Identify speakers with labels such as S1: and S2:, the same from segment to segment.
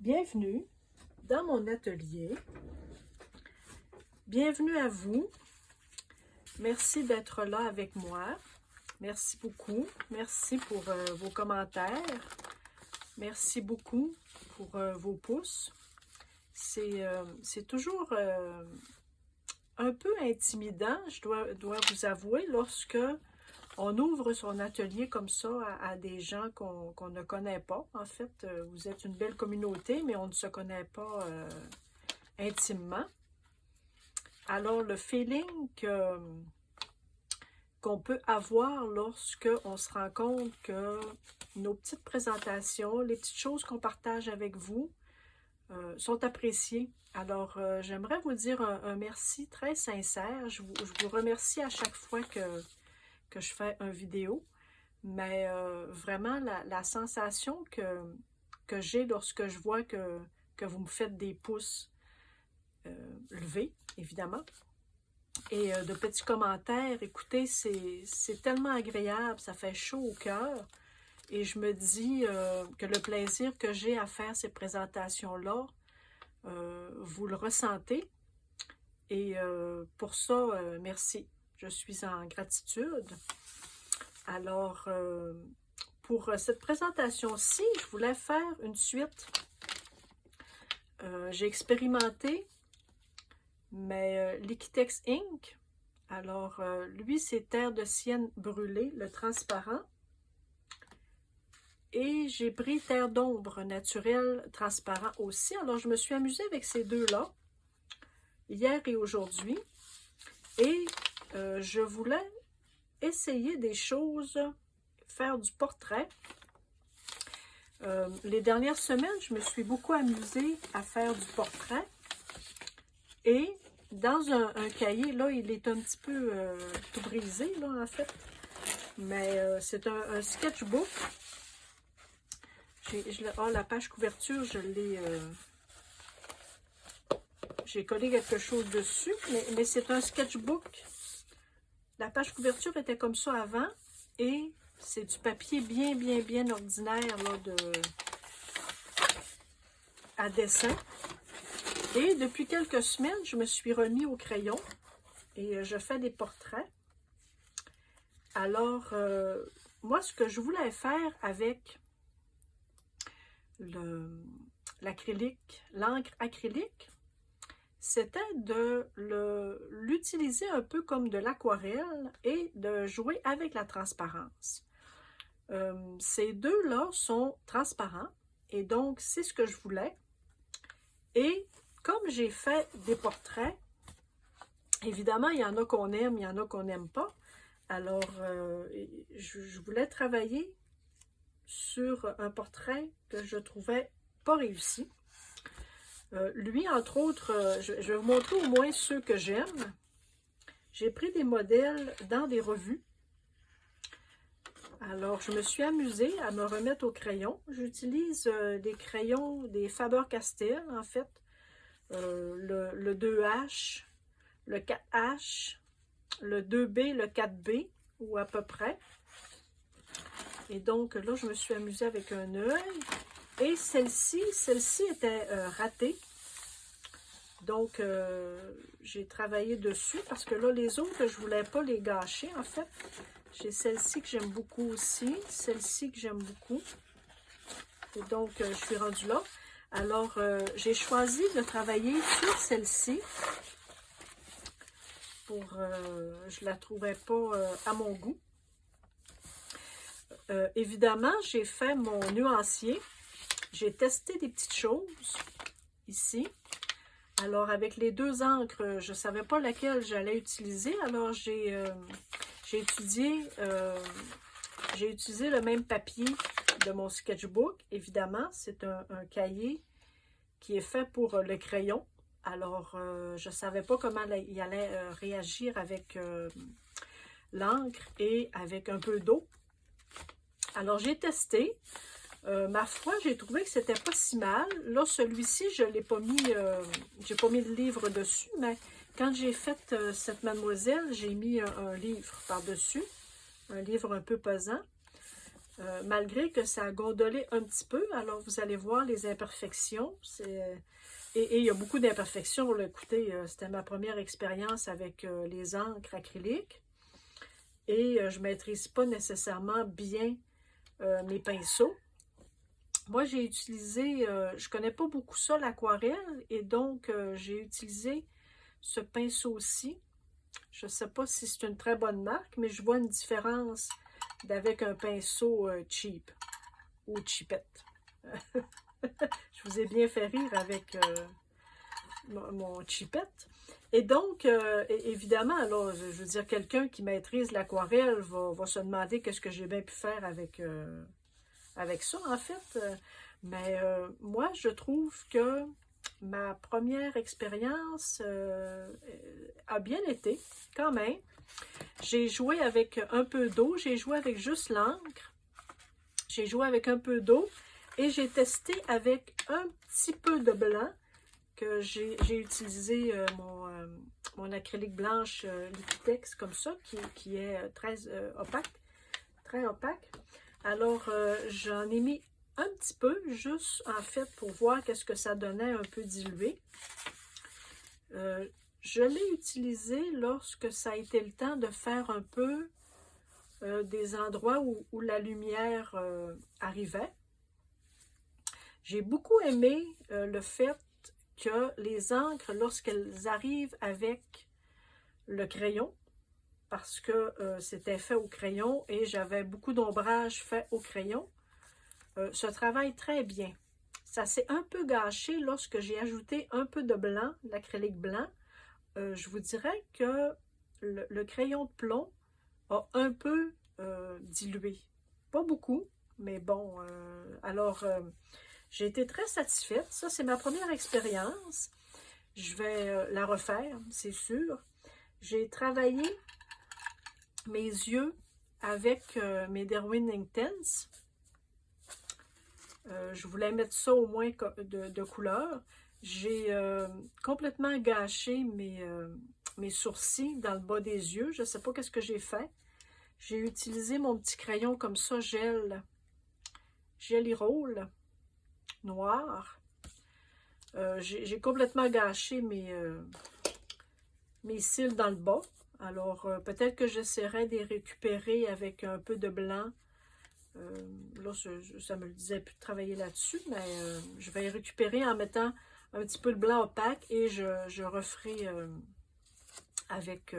S1: Bienvenue dans mon atelier. Bienvenue à vous. Merci d'être là avec moi. Merci beaucoup. Merci pour vos commentaires. Merci beaucoup pour vos pouces. C'est toujours un peu intimidant, je dois vous avouer, lorsque on ouvre son atelier comme ça à des gens qu'on ne connaît pas. En fait, vous êtes une belle communauté, mais on ne se connaît pas intimement. Alors, le feeling qu'on peut avoir lorsque on se rend compte que nos petites présentations, les petites choses qu'on partage avec vous, sont appréciées. Alors, j'aimerais vous dire un merci très sincère. Je vous remercie à chaque fois que je fais une vidéo, mais vraiment la sensation que j'ai lorsque je vois que vous me faites des pouces levés, évidemment, et de petits commentaires, écoutez, c'est tellement agréable, ça fait chaud au cœur, et je me dis que le plaisir que j'ai à faire ces présentations-là, vous le ressentez, et pour ça, merci. Je suis en gratitude. Alors, pour cette présentation-ci, je voulais faire une suite. J'ai expérimenté, mais Liquitex Ink. Alors, lui, c'est Terre de Sienne brûlée, le transparent. Et j'ai pris Terre d'ombre naturelle transparent aussi. Alors, je me suis amusée avec ces deux-là, hier et aujourd'hui. Et je voulais essayer des choses, faire du portrait. Les dernières semaines, je me suis beaucoup amusée à faire du portrait. Et dans un cahier, là, il est un petit peu tout brisé, là, en fait. Mais c'est un sketchbook. La page couverture, je l'ai... j'ai collé quelque chose dessus, mais c'est un sketchbook. La page couverture était comme ça avant, et c'est du papier bien ordinaire, là, à dessin. Et depuis quelques semaines, je me suis remis au crayon, et je fais des portraits. Alors, moi, ce que je voulais faire avec l'acrylique, l'encre acrylique, c'était de l'utiliser un peu comme de l'aquarelle et de jouer avec la transparence. Ces deux-là sont transparents et donc c'est ce que je voulais. Et comme j'ai fait des portraits, évidemment il y en a qu'on aime, il y en a qu'on n'aime pas. Alors je voulais travailler sur un portrait que je trouvais pas réussi. Lui, entre autres, je vais vous montrer au moins ceux que j'aime. J'ai pris des modèles dans des revues. Alors, je me suis amusée à me remettre au crayon. J'utilise des crayons, des Faber-Castell, en fait. Le 2H, le 4H, le 2B, le 4B, ou à peu près. Et donc, là, je me suis amusée avec un œil. Et celle-ci était ratée. Donc, j'ai travaillé dessus parce que là, les autres, je ne voulais pas les gâcher, en fait. J'ai celle-ci que j'aime beaucoup aussi. Celle-ci que j'aime beaucoup. Et donc, je suis rendue là. Alors, j'ai choisi de travailler sur celle-ci. Je la trouvais pas à mon goût. Évidemment, j'ai fait mon nuancier. J'ai testé des petites choses ici. Alors, avec les deux encres, je ne savais pas laquelle j'allais utiliser. Alors, j'ai utilisé le même papier de mon sketchbook. Évidemment, c'est un cahier qui est fait pour le crayon. Alors, je ne savais pas comment il allait réagir avec l'encre et avec un peu d'eau. Alors, j'ai testé. Ma foi, j'ai trouvé que c'était pas si mal. Là, celui-ci, je l'ai pas mis, j'ai pas mis le livre dessus, mais quand j'ai fait cette mademoiselle, j'ai mis un livre par-dessus, un livre un peu pesant. malgré que ça a gondolé un petit peu. Alors, vous allez voir les imperfections. Et il y a beaucoup d'imperfections. Là. Écoutez, c'était ma première expérience avec les encres acryliques. Et je ne maîtrise pas nécessairement bien mes pinceaux. Moi, j'ai utilisé, je ne connais pas beaucoup ça, l'aquarelle, et donc j'ai utilisé ce pinceau-ci. Je ne sais pas si c'est une très bonne marque, mais je vois une différence d'avec un pinceau cheap ou cheapette. Je vous ai bien fait rire avec mon cheapette. Et donc, évidemment, alors, je veux dire, quelqu'un qui maîtrise l'aquarelle va se demander qu'est-ce que j'ai bien pu faire avec ça, en fait. Mais moi, je trouve que ma première expérience a bien été, quand même. J'ai joué avec un peu d'eau, j'ai joué avec juste l'encre, j'ai joué avec un peu d'eau et j'ai testé avec un petit peu de blanc que j'ai utilisé mon acrylique blanche Liquitex comme ça, qui est très opaque, très opaque. Alors, j'en ai mis un petit peu, juste en fait pour voir qu'est-ce que ça donnait un peu dilué. Je l'ai utilisé lorsque ça a été le temps de faire un peu des endroits où la lumière arrivait. J'ai beaucoup aimé le fait que les encres, lorsqu'elles arrivent avec le crayon, parce que c'était fait au crayon et j'avais beaucoup d'ombrage fait au crayon, se travaille très bien. Ça s'est un peu gâché lorsque j'ai ajouté un peu de blanc, l'acrylique blanc. Je vous dirais que le crayon de plomb a un peu dilué. Pas beaucoup, mais bon. Alors, j'ai été très satisfaite. Ça, c'est ma première expérience. Je vais la refaire, c'est sûr. J'ai travaillé mes yeux avec mes Derwent Inktense. Je voulais mettre ça au moins de couleur. J'ai complètement gâché mes sourcils dans le bas des yeux. Je ne sais pas qu'est-ce que j'ai fait. J'ai utilisé mon petit crayon comme ça, Gelly Roll noir. J'ai complètement gâché mes cils dans le bas. Alors, peut-être que j'essaierai de les récupérer avec un peu de blanc. Là, ça me le disait plus de travailler là-dessus, mais je vais les récupérer en mettant un petit peu de blanc opaque et je referai avec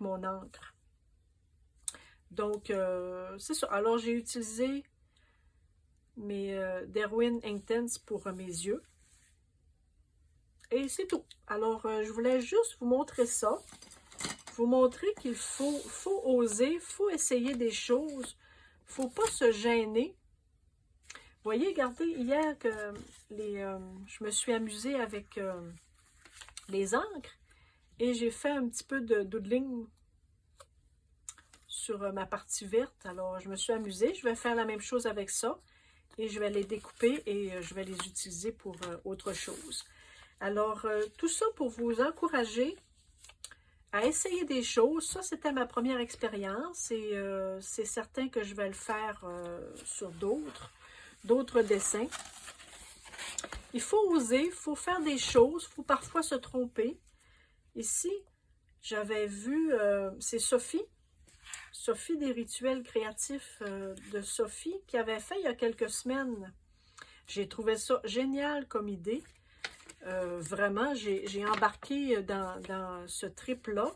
S1: mon encre. Donc, c'est ça. Alors, j'ai utilisé mes Derwent Inktense pour mes yeux. Et c'est tout. Alors, je voulais juste vous montrer ça. Vous montrer qu'il faut oser, il faut essayer des choses. Il ne faut pas se gêner. Vous voyez, regardez, hier, que je me suis amusée avec les encres et j'ai fait un petit peu de doodling sur ma partie verte. Alors, je me suis amusée. Je vais faire la même chose avec ça et je vais les découper et je vais les utiliser pour autre chose. Alors, tout ça pour vous encourager à essayer des choses. Ça, c'était ma première expérience et c'est certain que je vais le faire sur d'autres dessins. Il faut oser, il faut faire des choses, il faut parfois se tromper. Ici, j'avais vu, c'est Sophie des rituels créatifs de Sophie, qui avait fait il y a quelques semaines. J'ai trouvé ça génial comme idée. Vraiment, j'ai embarqué dans ce trip-là.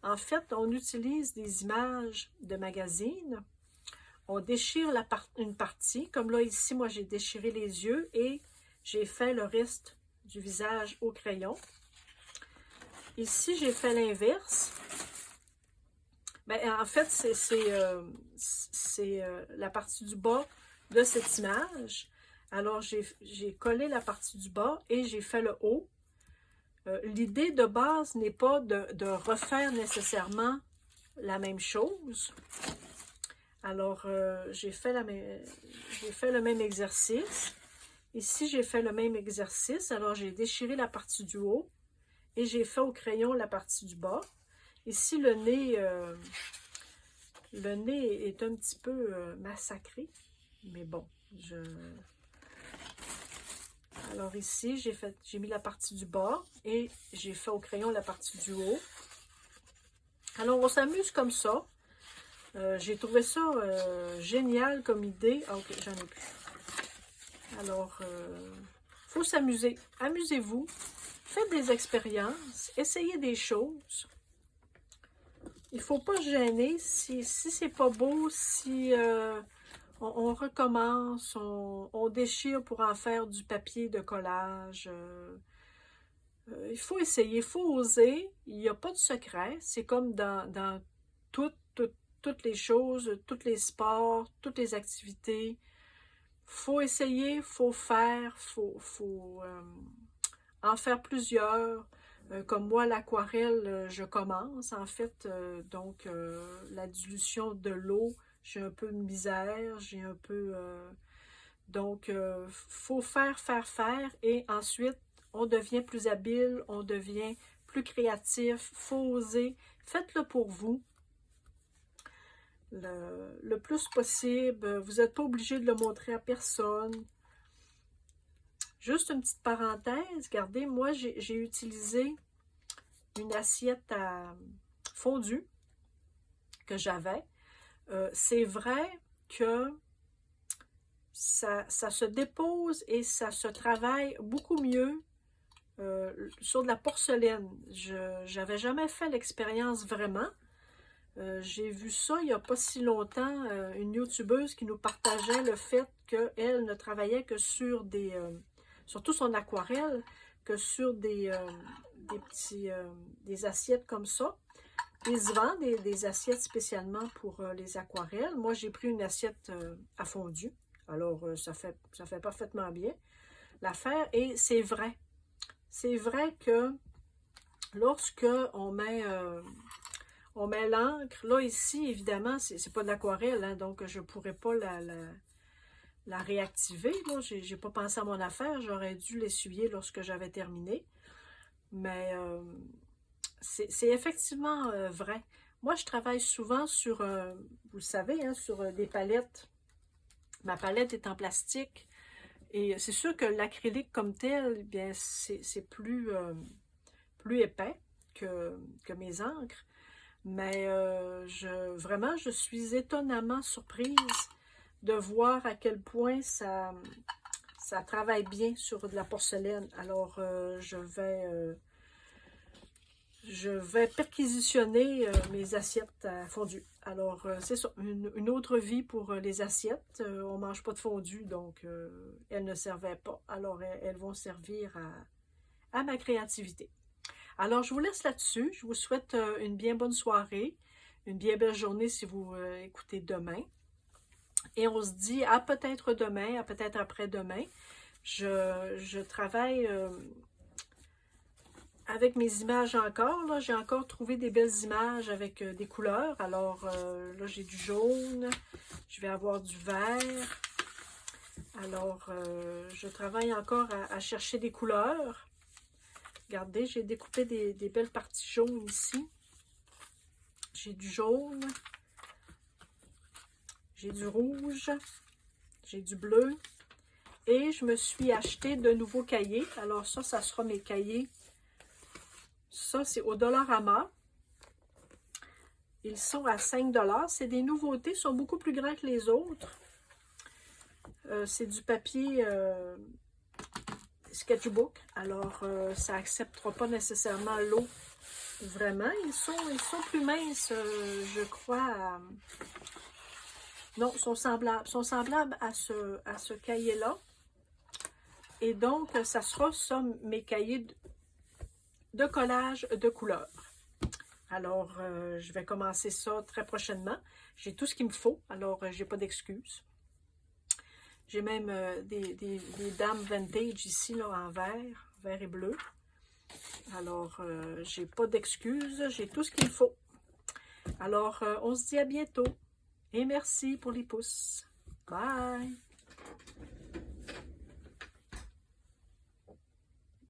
S1: En fait, on utilise des images de magazines. On déchire une partie. Comme là, ici, moi, j'ai déchiré les yeux et j'ai fait le reste du visage au crayon. Ici, j'ai fait l'inverse. En fait, c'est la partie du bas de cette image. Alors, j'ai collé la partie du bas et j'ai fait le haut. L'idée de base n'est pas de refaire nécessairement la même chose. Alors, j'ai fait le même exercice. Ici, j'ai fait le même exercice. Alors, j'ai déchiré la partie du haut et j'ai fait au crayon la partie du bas. Ici, le nez, Le nez est un petit peu massacré, mais bon, Alors ici, j'ai mis la partie du bas et j'ai fait au crayon la partie du haut. Alors, on s'amuse comme ça. J'ai trouvé ça génial comme idée. Ah, ok, j'en ai plus. Alors, faut s'amuser. Amusez-vous. Faites des expériences. Essayez des choses. Il ne faut pas se gêner. Si c'est pas beau, si on recommence, on déchire pour en faire du papier de collage. Il faut essayer, il faut oser. Il n'y a pas de secret. C'est comme dans toutes les choses, tous les sports, toutes les activités. Faut essayer, faut faire, faut en faire plusieurs. Comme moi, l'aquarelle, je commence en fait. Donc, la dilution de l'eau, j'ai un peu de misère, j'ai un peu... donc, faut faire, et ensuite, on devient plus habile, on devient plus créatif, faut oser. Faites-le pour vous. Le plus possible. Vous n'êtes pas obligé de le montrer à personne. Juste une petite parenthèse, regardez, moi j'ai utilisé une assiette à fondu que j'avais. C'est vrai que ça se dépose et ça se travaille beaucoup mieux sur de la porcelaine. Je n'avais jamais fait l'expérience vraiment. J'ai vu ça il n'y a pas si longtemps, une youtubeuse qui nous partageait le fait qu'elle ne travaillait que sur surtout son aquarelle, que sur des assiettes comme ça. Ils se vendent des assiettes spécialement pour les aquarelles. Moi, j'ai pris une assiette à fondu. Alors, ça fait parfaitement bien l'affaire. Et c'est vrai. C'est vrai que lorsque on met l'encre, là ici, évidemment, c'est pas de l'aquarelle, hein, donc je ne pourrais pas la réactiver. Je n'ai pas pensé à mon affaire, j'aurais dû l'essuyer lorsque j'avais terminé. Mais c'est effectivement vrai. Moi, je travaille souvent sur, vous le savez, hein, sur des palettes. Ma palette est en plastique. Et c'est sûr que l'acrylique comme tel, eh bien, c'est plus épais que mes encres. Mais vraiment, je suis étonnamment surprise de voir à quel point ça travaille bien sur de la porcelaine. Alors, je vais perquisitionner mes assiettes à fondu. Alors, c'est ça, une autre vie pour les assiettes. On ne mange pas de fondu, donc elles ne servaient pas. Alors, elles vont servir à ma créativité. Alors, je vous laisse là-dessus. Je vous souhaite une bien bonne soirée, une bien belle journée si vous écoutez demain. Et on se dit à peut-être demain, à peut-être après-demain. Je travaille avec mes images encore. J'ai encore trouvé des belles images avec des couleurs. Alors, là, j'ai du jaune. Je vais avoir du vert. Alors, je travaille encore à chercher des couleurs. Regardez, j'ai découpé des belles parties jaunes ici. J'ai du jaune. J'ai du rouge. J'ai du bleu. Et je me suis acheté de nouveaux cahiers. Alors ça sera mes cahiers. Ça, c'est au Dollarama. Ils sont à 5 $. C'est des nouveautés. Ils sont beaucoup plus grands que les autres. C'est du papier... sketchbook, alors ça n'acceptera pas nécessairement l'eau vraiment. Ils sont plus minces, je crois. Non, sont semblables à ce cahier-là. Et donc, ça sera ça, mes cahiers de collage de couleurs. Alors, je vais commencer ça très prochainement. J'ai tout ce qu'il me faut, alors j'ai pas d'excuses. J'ai même des dames vintage ici, là, en vert et bleu. Alors, j'ai pas d'excuses, j'ai tout ce qu'il faut. Alors, on se dit à bientôt. Et merci pour les pouces. Bye!